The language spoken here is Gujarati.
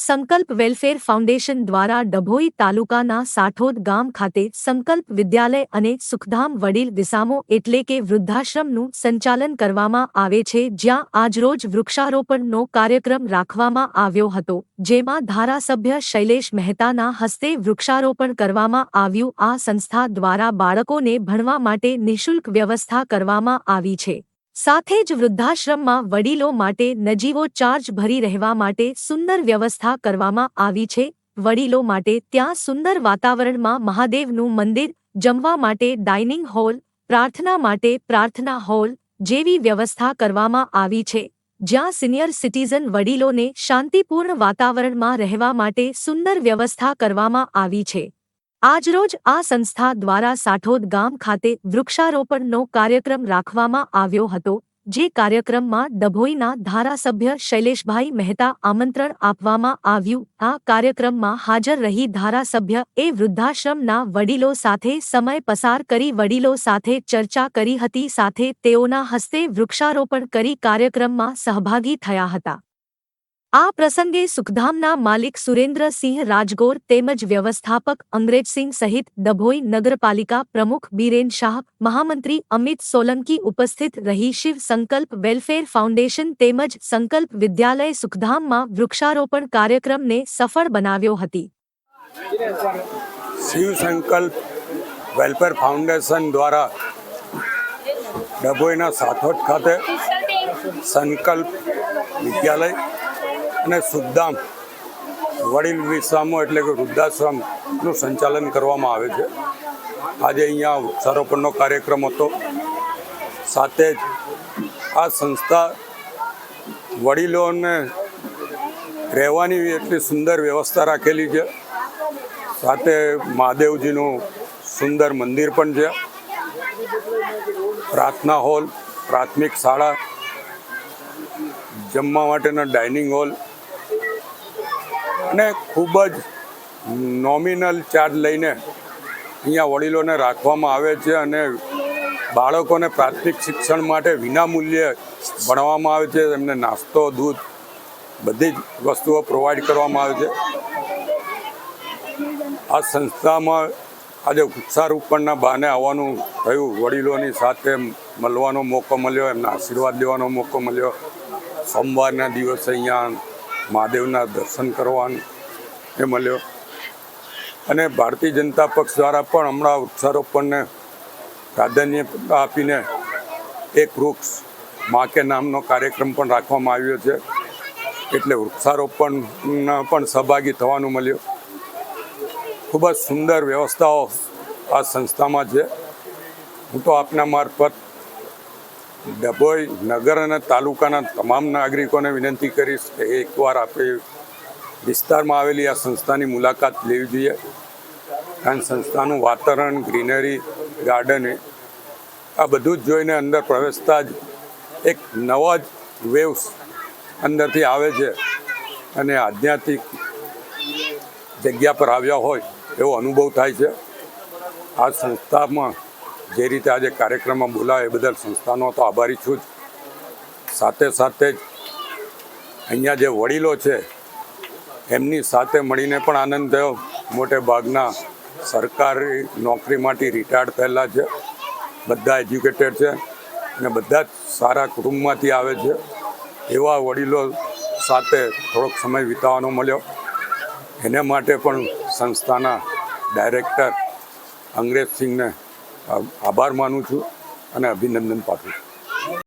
સંકલ્પ વેલફેર ફાઉન્ડેશન દ્વારા ડભોઈ તાલુકાના સાઠોદ ગામ ખાતે સંકલ્પ વિદ્યાલય અને સુખધામ વડીલ વિસામો એટલે કે વૃદ્ધાશ્રમનું સંચાલન કરવામાં આવે છે, જ્યાં આજરોજ વૃક્ષારોપણનો કાર્યક્રમ રાખવામાં આવ્યો હતો, જેમાં ધારાસભ્ય શૈલેષ મહેતાના હસ્તે વૃક્ષારોપણ કરવામાં આવ્યું। આ સંસ્થા દ્વારા બાળકોને ભણવા માટે નિઃશુલ્ક વ્યવસ્થા કરવામાં આવી છે। સાથે જ વૃદ્ધાશ્રમમાં વડીલો માટે નજીવો ચાર્જ ભરી રહેવા માટે સુંદર વ્યવસ્થા કરવામાં આવી છે। વડીલો માટે ત્યાં સુંદર વાતાવરણમાં મહાદેવનું મંદિર, જમવા માટે ડાઇનિંગ હોલ, પ્રાર્થના માટે પ્રાર્થના હોલ જેવી વ્યવસ્થા કરવામાં આવી છે, જ્યાં સિનિયર સિટીઝન વડીલોને શાંતિપૂર્ણ વાતાવરણમાં રહેવા માટે સુંદર વ્યવસ્થા કરવામાં આવી છે। આજરોજ આ સંસ્થા દ્વારા સાઠોદ ગામ ખાતે વૃક્ષારોપણનો કાર્યક્રમ રાખવામાં આવ્યો હતો, જે કાર્યક્રમમાં ડભોઈના ધારાસભ્ય શૈલેષભાઈ મહેતા આમંત્રણ આપવામાં આવ્યું। આ કાર્યક્રમમાં હાજર રહી ધારાસભ્ય એ વૃદ્ધાશ્રમના વડીલો સાથે સમય પસાર કરી વડીલો સાથે ચર્ચા કરી હતી, સાથે તેઓના હસ્તે વૃક્ષારોપણ કરી કાર્યક્રમમાં સહભાગી થયા હતા। આ પ્રસંગે સુખધામના માલિક સુરેન્દ્રસિંહ રાજગોર તેમજ વ્યવસ્થાપક અંગ્રેજસિંહ સહિત ડભોઈ નગરપાલિકા પ્રમુખ બીરેન શાહ, મહામંત્રી અમિત સોલંકી ઉપસ્થિત રહી શિવ સંકલ્પ વેલફેર ફાઉન્ડેશન તેમજ સંકલ્પ વિદ્યાલય સુખધામમાં વૃક્ષારોપણ કાર્યક્રમને સફળ બનાવ્યો હતી। શિવ સંકલ્પ વેલફેર ફાઉન્ડેશન દ્વારા ડભોઈના સાઠોદ ખાતે સંકલ્પ વિદ્યાલય અને સુખધામ વડીલ વિસામો એટલે કે વૃદ્ધાશ્રમનું સંચાલન કરવામાં આવે છે। આજે અહીંયા વૃક્ષારોપણનો કાર્યક્રમ હતો। સાથે જ આ સંસ્થા વડીલોને રહેવાની એટલી સુંદર વ્યવસ્થા રાખેલી છે, સાથે મહાદેવજીનું સુંદર મંદિર પણ છે, પ્રાર્થના હોલ, પ્રાથમિક શાળા, જમવા માટેના ડાઇનિંગ હોલ અને ખૂબ જ નોમિનલ ચાર્જ લઈને અહીંયા વડીલોને રાખવામાં આવે છે અને બાળકોને પ્રાથમિક શિક્ષણ માટે વિનામૂલ્યે ભણવામાં આવે છે। એમને નાસ્તો, દૂધ બધી જ વસ્તુઓ પ્રોવાઈડ કરવામાં આવે છે। આ સંસ્થામાં આજે વૃક્ષારોપણના બહાને આવવાનું થયું, વડીલોની સાથે મળવાનો મોકો મળ્યો, એમના આશીર્વાદ લેવાનો મોકો મળ્યો। સોમવારના દિવસે અહીંયા મહાદેવના દર્શન કરવાનું એ મળ્યો અને ભારતીય જનતા પક્ષ દ્વારા પણ હમણાં વૃક્ષારોપણને પ્રાધાન્ય આપીને એક વૃક્ષ મા કે નામનો કાર્યક્રમ પણ રાખવામાં આવ્યો છે, એટલે વૃક્ષારોપણના પણ સહભાગી થવાનું મળ્યું। ખૂબ જ સુંદર વ્યવસ્થાઓ આ સંસ્થામાં છે। હું તો આપના મારફત ડભોઈ નગર અને તાલુકાના તમામ નાગરિકોને વિનંતી કરીશ કે એકવાર આપણે વિસ્તારમાં આવેલી આ સંસ્થાની મુલાકાત લેવી જોઈએ, કારણ સંસ્થાનું વાતાવરણ, ગ્રીનરી, ગાર્ડન આ બધું જ જોઈને અંદર પ્રવેશતા જ એક નવા જ વેવ્સ અંદરથી આવે છે અને આધ્યાત્મિક જગ્યા પર આવ્યા હોય એવો અનુભવ થાય છે। આ સંસ્થામાં જે રીતે આજે કાર્યક્રમમાં બોલાવે એ બદલ સંસ્થાનો તો આભારી છું જ, સાથે સાથે જ અહીંયા જે વડીલો છે એમની સાથે મળીને પણ આનંદ થયો। મોટે ભાગના સરકારી નોકરીમાંથી રિટાયર્ડ થયેલા છે, બધા એજ્યુકેટેડ છે અને બધા જ સારા કુટુંબમાંથી આવે છે। એવા વડીલો સાથે થોડોક સમય વિતાવવાનો મળ્યો, એને માટે પણ સંસ્થાના ડાયરેક્ટર અંગ્રેજસિંહને આભાર માનું છું અને અભિનંદન પાઠવું છું।